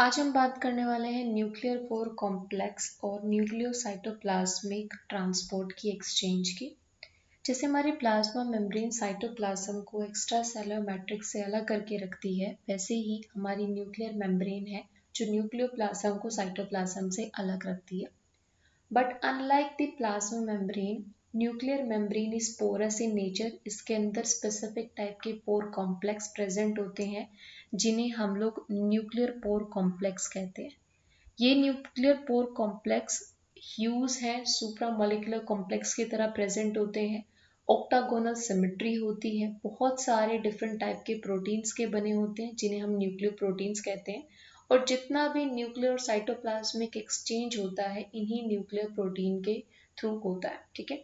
आज हम बात करने वाले हैं न्यूक्लियर पोर कॉम्प्लेक्स और न्यूक्लियोसाइटोप्लाज्मिक ट्रांसपोर्ट की एक्सचेंज की। जैसे हमारी प्लाज्मा मेम्ब्रेन साइटोप्लाज्म को एक्स्ट्रा सेलुलर मैट्रिक्स से अलग करके रखती है, वैसे ही हमारी न्यूक्लियर मेम्ब्रेन है जो न्यूक्लियोप्लाज्म को साइटोप्लाज्म से अलग रखती है। But unlike the plasma membrane, nuclear membrane is porous in nature. इसके अंदर स्पेसिफिक टाइप के पोर कॉम्प्लेक्स प्रेजेंट होते हैं जिन्हें हम लोग न्यूक्लियर पोर कॉम्प्लेक्स कहते हैं। ये न्यूक्लियर पोर कॉम्प्लेक्स ह्यूज है, सुप्रामोलिकुलर कॉम्प्लेक्स की तरह प्रेजेंट होते हैं। ऑक्टागोनल सिमेट्री होती है, बहुत सारे डिफरेंट टाइप के प्रोटीन्स के बने होते हैं जिन्हें हम न्यूक्लियर प्रोटीन्स कहते हैं। और जितना भी न्यूक्लियर और साइटोप्लाज्मिक एक्सचेंज होता है इन्हीं न्यूक्लियर प्रोटीन के थ्रू होता है। ठीक है,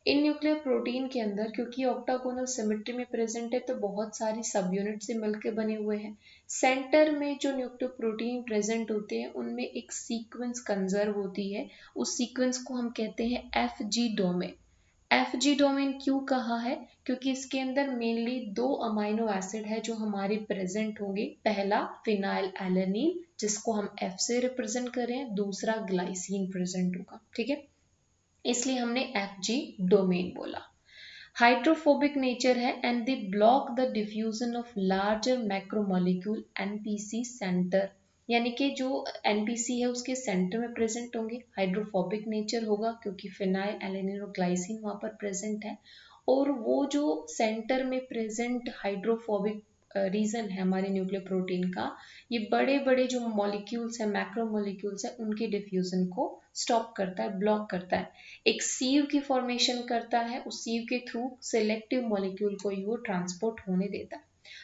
इन न्यूक्लियर प्रोटीन के अंदर क्योंकि ऑक्टागोनल सिमेट्री में प्रेजेंट है तो बहुत सारी सब यूनिट से मिलकर बने हुए हैं। सेंटर में जो न्यूक्लियर प्रोटीन प्रेजेंट होते हैं उनमें एक सीक्वेंस कंजर्व होती है, उस सीक्वेंस को हम कहते हैं एफजी डोमेन। एफजी डोमेन क्यों कहा है? क्योंकि इसके अंदर मेनली दो अमाइनो एसिड है जो हमारे प्रेजेंट होंगे। पहला फिनाइल एलेनिन जिसको हम एफ से रिप्रेजेंट कर रहे हैं, दूसरा ग्लाइसिन प्रेजेंट होगा। ठीक है, इसलिए हमने एफजी डोमेन बोला। हाइड्रोफोबिक नेचर है and they block the diffusion of larger macromolecule NPC centre, यानी कि जो एनपीसी है उसके सेंटर में प्रेजेंट होंगे। हाइड्रोफोबिक नेचर होगा क्योंकि फिनाइल एलेनिन और ग्लाइसिन वहां पर प्रेजेंट है। और वो जो सेंटर में प्रेजेंट हाइड्रोफोबिक रीजन है हमारे न्यूक्लियर प्रोटीन का, ये बड़े बड़े जो मॉलिक्यूल्स है, मैक्रोमोलिक्यूल्स है, उनके डिफ्यूजन को स्टॉप करता है, ब्लॉक करता है। एक सीव की फॉर्मेशन करता है, उस सीव के थ्रू सिलेक्टिव मॉलिक्यूल को ही वो ट्रांसपोर्ट होने देता है।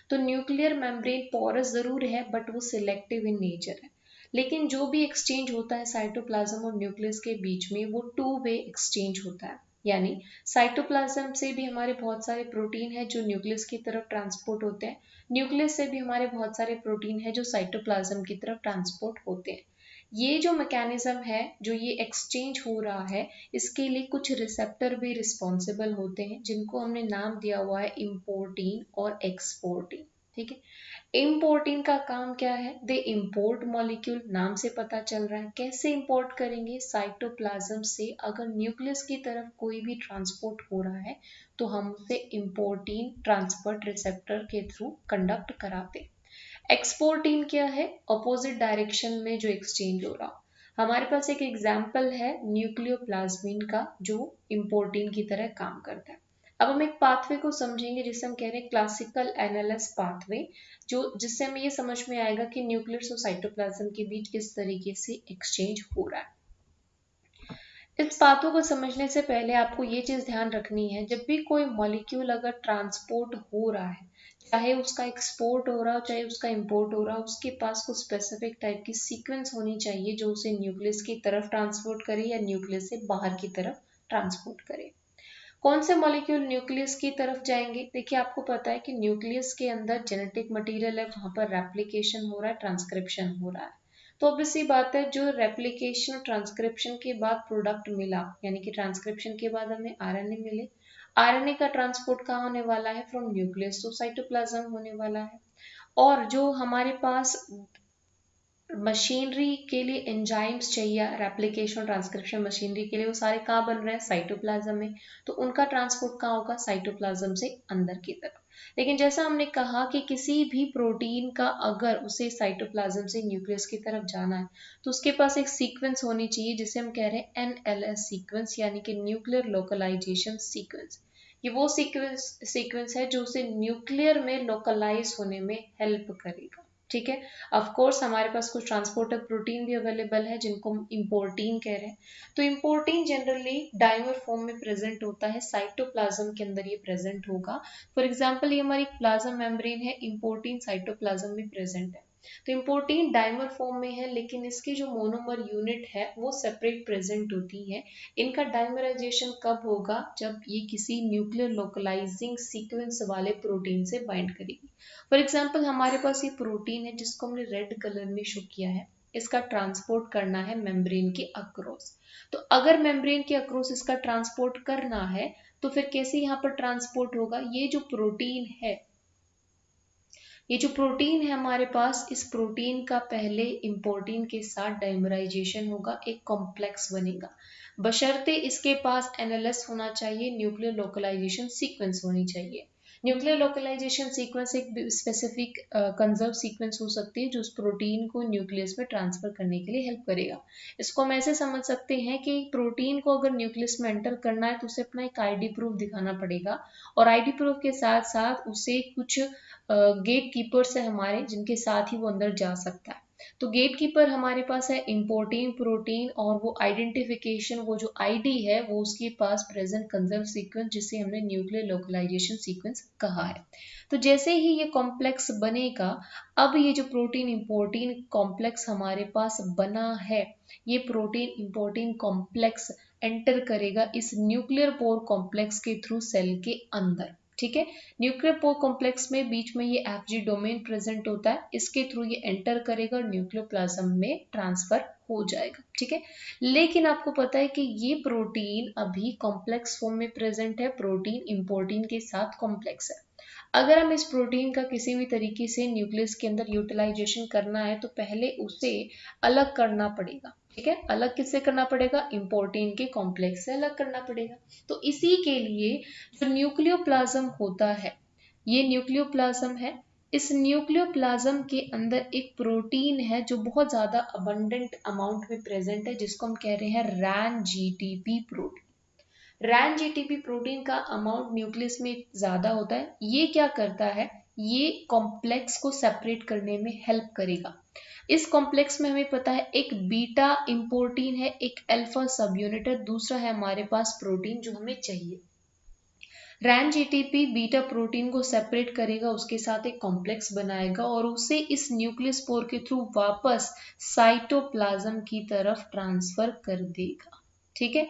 तो न्यूक्लियर मेम्ब्रेन पोरस जरूर है बट वो सिलेक्टिव इन नेचर है। लेकिन जो भी एक्सचेंज होता है साइटोप्लाज्म और न्यूक्लियस के बीच में वो टू वे एक्सचेंज होता है। यानी साइटोप्लाज्म से भी हमारे बहुत सारे प्रोटीन है जो न्यूक्लियस की तरफ ट्रांसपोर्ट होते हैं, न्यूक्लियस से भी हमारे बहुत सारे प्रोटीन है जो साइटोप्लाज्म की तरफ ट्रांसपोर्ट होते हैं। ये जो मैकेनिज्म है, जो ये एक्सचेंज हो रहा है, इसके लिए कुछ रिसेप्टर भी रिस्पॉन्सिबल होते हैं जिनको हमने नाम दिया हुआ है इम्पोर्टीन और एक्सपोर्टीन। ठीक है, इम्पोर्टीन का काम क्या है? दे इम्पोर्ट मॉलिक्यूल, नाम से पता चल रहा है। कैसे इम्पोर्ट करेंगे? साइटोप्लाज्म से अगर न्यूक्लियस की तरफ कोई भी ट्रांसपोर्ट हो रहा है तो हम उसे इम्पोर्टीन ट्रांसपोर्ट रिसेप्टर के थ्रू कंडक्ट कराते। एक्सपोर्टीन क्या है? अपोजिट डायरेक्शन में जो एक्सचेंज हो रहा। हमारे पास एक एग्जाम्पल है न्यूक्लियोप्लाज्मिन का जो इम्पोर्टीन की तरह काम करता है। अब हम एक पाथवे को समझेंगे जिसे हम कह रहे हैं क्लासिकल एनालिस पाथवे, जो जिससे हमें ये समझ में आएगा कि न्यूक्लियस और साइटोप्लाज्म के बीच किस तरीके से एक्सचेंज हो रहा है। इस बातों को समझने से पहले आपको ये चीज ध्यान रखनी है, जब भी कोई मॉलिक्यूल अगर ट्रांसपोर्ट हो रहा है, चाहे उसका एक्सपोर्ट हो रहा हो चाहे उसका इंपोर्ट हो रहा हो, उसके पास कुछ स्पेसिफिक टाइप की सीक्वेंस होनी चाहिए जो उसे न्यूक्लियस की तरफ ट्रांसपोर्ट करे या न्यूक्लियस से बाहर की तरफ ट्रांसपोर्ट करे। कौन से मॉलिक्यूल न्यूक्लियस की तरफ जाएंगे? देखिए, आपको पता है कि न्यूक्लियस के अंदर जेनेटिक मटेरियल है, वहां पर रेप्लिकेशन हो रहा है, ट्रांसक्रिप्शन हो रहा है। तो अब इसी बात है, जो रेप्लिकेशन और ट्रांसक्रिप्शन के बाद प्रोडक्ट मिला, यानी कि ट्रांसक्रिप्शन के बाद हमें आरएनए मिले, आरएनए का ट्रांसपोर्ट कहाँ होने वाला है? फ्रॉम न्यूक्लियस टू साइटोप्लाज्म होने वाला है। और जो हमारे पास मशीनरी के लिए एंजाइम्स चाहिए, रेप्लिकेशन ट्रांसक्रिप्शन मशीनरी के लिए, वो सारे कहाँ बन रहे हैं? साइटोप्लाज्म में। तो उनका ट्रांसपोर्ट कहाँ होगा? साइटोप्लाज्म से अंदर की तरफ। लेकिन जैसा हमने कहा कि किसी भी प्रोटीन का अगर उसे साइटोप्लाज्म से न्यूक्लियस की तरफ जाना है तो उसके पास एक सीक्वेंस होनी चाहिए जिसे हम कह रहे हैं एनएलएस सीक्वेंस, यानी कि न्यूक्लियर लोकलाइजेशन सीक्वेंस। ये वो सीक्वेंस है जो उसे न्यूक्लियर में लोकलाइज होने में हेल्प करेगा। ठीक है, ऑफ कोर्स हमारे पास कुछ ट्रांसपोर्टर प्रोटीन भी अवेलेबल है जिनको हम इम्पोर्टीन कह रहे हैं। तो इम्पोर्टीन जनरली डाइमर फॉर्म में प्रेजेंट होता है, साइटोप्लाज्म के अंदर ये प्रेजेंट होगा। फॉर एग्जांपल, ये हमारी प्लाज्मा मेम्ब्रेन है, इम्पोर्टीन साइटोप्लाज्म में प्रेजेंट है। तो इम्पोर्टीन डाइमर फॉर्म में है लेकिन इसकी जो मोनोमर यूनिट है वो सेपरेट प्रेजेंट होती है। इनका डाइमराइजेशन कब होगा? जब ये किसी न्यूक्लियर लोकलाइजिंग सीक्वेंस वाले प्रोटीन से बाइंड करेगी। फॉर एग्जाम्पल, हमारे पास ये प्रोटीन है जिसको हमने रेड कलर में शो किया है, इसका ट्रांसपोर्ट करना है मेम्ब्रेन के अक्रॉस। तो अगर मेम्ब्रेन के अक्रॉस इसका ट्रांसपोर्ट करना है तो फिर कैसे यहाँ पर ट्रांसपोर्ट होगा? ये जो प्रोटीन है, ये जो प्रोटीन है हमारे पास, इस प्रोटीन का पहले इम्पोर्टिन के साथ डाइमराइजेशन होगा, एक कॉम्प्लेक्स बनेगा, बशर्ते इसके पास एनएलएस होना चाहिए, न्यूक्लियर लोकलाइजेशन सीक्वेंस होनी चाहिए। न्यूक्लियर लोकलाइजेशन सीक्वेंस एक स्पेसिफिक कंजर्व सीक्वेंस हो सकती है जो उस प्रोटीन को न्यूक्लियस में ट्रांसफर करने के लिए हेल्प करेगा। इसको हम ऐसे समझ सकते हैं कि प्रोटीन को अगर न्यूक्लियस में एंटर करना है तो उसे अपना एक आईडी प्रूफ दिखाना पड़ेगा, और आईडी प्रूफ के साथ साथ उसे कुछ गेट कीपर्स है हमारे जिनके साथ ही वो अंदर जा सकता है। तो गेट कीपर हमारे पास है इम्पोर्टिन प्रोटीन, और वो आइडेंटिफिकेशन, वो जो आईडी है वो उसके पास प्रेजेंट कंजर्व सीक्वेंस जिसे हमने न्यूक्लियर लोकलाइजेशन सीक्वेंस कहा है। तो जैसे ही ये कॉम्प्लेक्स बनेगा, अब ये जो प्रोटीन इम्पोर्टिन कॉम्प्लेक्स हमारे पास बना है, ये प्रोटीन इम्पोर्टिन कॉम्प्लेक्स एंटर करेगा इस न्यूक्लियर पोर कॉम्प्लेक्स के थ्रू सेल के अंदर। ठीक है, न्यूक्लियर पोर कॉम्प्लेक्स में बीच में ये एफजी डोमेन प्रेजेंट होता है, इसके थ्रू ये एंटर करेगा और न्यूक्लियोप्लाज्म में ट्रांसफर हो जाएगा। ठीक है, लेकिन आपको पता है कि ये प्रोटीन अभी कॉम्प्लेक्स फॉर्म में प्रेजेंट है, प्रोटीन इम्पोर्टिन के साथ कॉम्प्लेक्स है। अगर हम इस प्रोटीन का किसी भी तरीके से न्यूक्लियस के अंदर यूटिलाइजेशन करना है तो पहले उसे अलग करना पड़ेगा। ठीक है, अलग किससे करना पड़ेगा? इम्पोर्टिन के कॉम्प्लेक्स से अलग करना पड़ेगा। तो इसी के लिए जो न्यूक्लियोप्लाज्म होता है, ये न्यूक्लियोप्लाज्म है, इस न्यूक्लियोप्लाज्म के अंदर एक प्रोटीन है जो बहुत ज्यादा अबंडेंट अमाउंट में प्रेजेंट है, जिसको हम कह रहे हैं रैन जीटीपी प्रोटीन। रैन जीटीपी प्रोटीन का अमाउंट न्यूक्लियस में ज्यादा होता है। ये क्या करता है? ये कॉम्प्लेक्स को सेपरेट करने में हेल्प करेगा। इस कॉम्प्लेक्स में हमें पता है एक बीटा इम्पोर्टिन है, एक अल्फा सब यूनिट है, दूसरा है हमारे पास प्रोटीन जो हमें चाहिए। रैन जीटीपी बीटा प्रोटीन को सेपरेट करेगा, उसके साथ एक कॉम्प्लेक्स बनाएगा और उसे इस न्यूक्लियस पोर के थ्रू वापस साइटोप्लाज्म की तरफ ट्रांसफर कर देगा। ठीक है,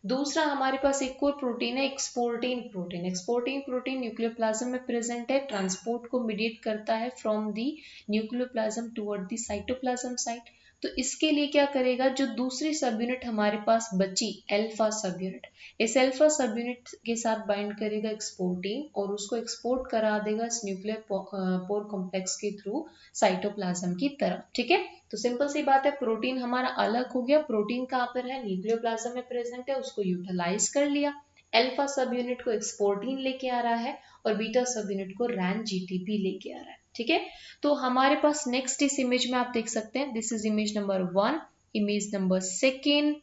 दूसरा हमारे पास एक और प्रोटीन है एक्सपोर्टिन प्रोटीन। एक्सपोर्टिन प्रोटीन न्यूक्लियोप्लाज्म में प्रेजेंट है, ट्रांसपोर्ट को मीडिएट करता है from the nucleoplasm toward the cytoplasm site. तो इसके लिए क्या करेगा? जो दूसरी सब यूनिट हमारे पास बची अल्फा सब यूनिट, इस अल्फा सब यूनिट के साथ बाइंड करेगा एक्सपोर्टिन और उसको एक्सपोर्ट करा देगा इस न्यूक्लियर पोर कॉम्प्लेक्स के थ्रू साइटोप्लाज्म की तरफ। ठीक है, तो सिंपल सी बात है, प्रोटीन हमारा अलग हो गया, प्रोटीन कहाँ पर है? न्यूक्लियोप्लाज्म में प्रेजेंट है, उसको यूटिलाइज कर लिया, अल्फा सब यूनिट को एक्सपोर्टिन लेके आ रहा है और बीटा सब यूनिट को रैन जीटीपी लेके आ रहा है। ठीक है, तो हमारे पास नेक्स्ट इस इमेज में आप देख सकते हैं, this is image number 1, image number 2,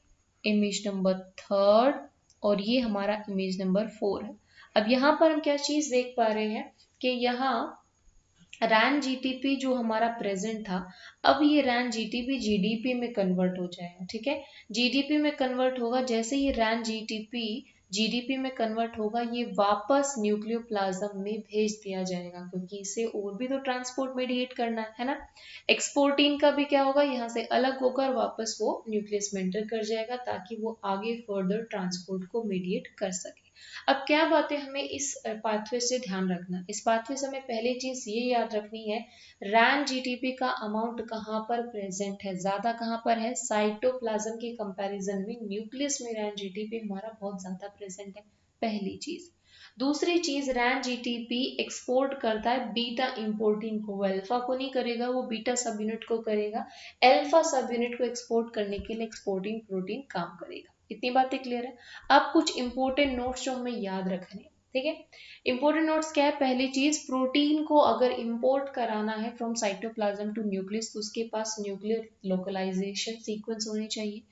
image number 3 और ये हमारा इमेज नंबर 4 है। अब यहाँ पर हम क्या चीज देख पा रहे हैं कि यहाँ रैन जीटीपी जो हमारा प्रेजेंट था, अब ये रैन जीटीपी जीडीपी में कन्वर्ट हो जाएगा। ठीक है, जीडीपी में कन्वर्ट होगा, जैसे ये रैन जीटीपी जीडीपी में कन्वर्ट होगा, ये वापस न्यूक्लियोप्लाज्म में भेज दिया जाएगा, क्योंकि इसे और भी तो ट्रांसपोर्ट मीडिएट करना है ना। एक्सपोर्टिन का भी क्या होगा? यहाँ से अलग होकर वापस वो न्यूक्लियस में एंटर कर जाएगा ताकि वो आगे फर्दर ट्रांसपोर्ट को मीडिएट कर सके। अब क्या बातें हमें इस पाथवे से ध्यान रखना? इस पाथवे से हमें पहली चीज ये याद रखनी है, रैन जीटीपी का अमाउंट कहाँ पर प्रेजेंट है, ज्यादा कहाँ पर है? साइटोप्लाज्म के कंपैरिजन में न्यूक्लियस में रैन जीटीपी हमारा बहुत ज्यादा प्रेजेंट है, पहली चीज। दूसरी चीज, रैन जीटीपी एक्सपोर्ट करता है बीटा इम्पोर्टिन को, वो अल्फा को नहीं करेगा, वो बीटा सब यूनिट को करेगा। अल्फा सब यूनिट को एक्सपोर्ट करने के लिए एक्सपोर्टिंग प्रोटीन काम करेगा। इतनी बातें क्लियर है? अब कुछ इंपॉर्टेंट नोट्स जो हमें याद रखने, ठीक है, इंपॉर्टेंट नोट्स क्या है? पहली चीज, प्रोटीन को अगर इंपोर्ट कराना है फ्रॉम साइटोप्लाज्म टू न्यूक्लियस तो उसके पास न्यूक्लियर लोकलाइजेशन सीक्वेंस होनी चाहिए।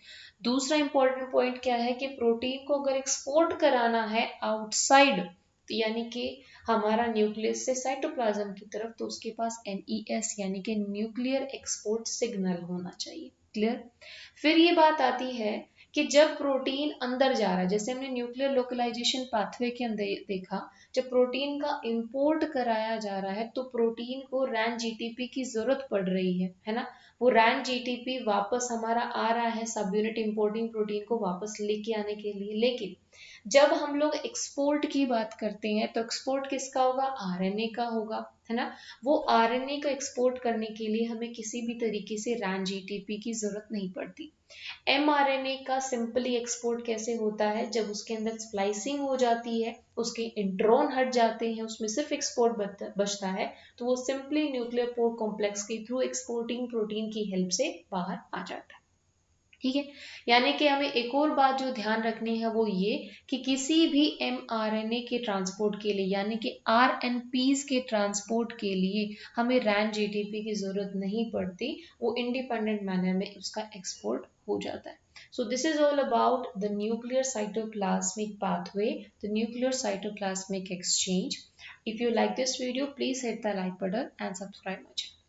दूसरा इंपॉर्टेंट पॉइंट क्या है कि प्रोटीन को अगर एक्सपोर्ट कराना है आउटसाइड, यानी कि हमारा न्यूक्लियस से साइटोप्लाज्म की तरफ, तो उसके पास NES यानी कि न्यूक्लियर एक्सपोर्ट सिग्नल होना चाहिए। क्लियर? फिर ये बात आती है कि जब प्रोटीन अंदर जा रहा है, जैसे हमने न्यूक्लियर लोकलाइजेशन पाथवे के अंदर देखा, जब प्रोटीन का इंपोर्ट कराया जा रहा है तो प्रोटीन को रैन जीटीपी की जरूरत पड़ रही है ना। वो रैन जीटीपी वापस हमारा आ रहा है सब यूनिट इंपोर्टिंग प्रोटीन को वापस लेके आने के लिए। लेकिन जब हम लोग एक्सपोर्ट की बात करते हैं तो एक्सपोर्ट किसका होगा? आरएनए का होगा, है ना। वो आरएनए को एक्सपोर्ट करने के लिए हमें किसी भी तरीके से रैन जीटीपी की जरूरत नहीं पड़ती। mRNA का सिंपली एक्सपोर्ट कैसे होता है, जब उसके अंदर स्प्लाइसिंग हो जाती है, उसके इंट्रॉन हट जाते हैं, उसमें सिर्फ एक्सपोर्ट बचता है, तो वो सिंपली न्यूक्लियर पोर कॉम्प्लेक्स के थ्रू एक्सपोर्टिंग प्रोटीन की हेल्प से बाहर आ जाता है। ठीक है, यानी कि हमें एक और बात जो ध्यान रखनी है वो ये कि किसी भी mRNA के ट्रांसपोर्ट के लिए यानी कि RNPs के ट्रांसपोर्ट के लिए हमें रैन जीटीपी की जरूरत नहीं पड़ती, वो इंडिपेंडेंट मैनर में उसका एक्सपोर्ट हो जाता है। So this is all about the nuclear cytoplasmic pathway, the nuclear cytoplasmic exchange. If you like this video, please hit the like button and subscribe my channel.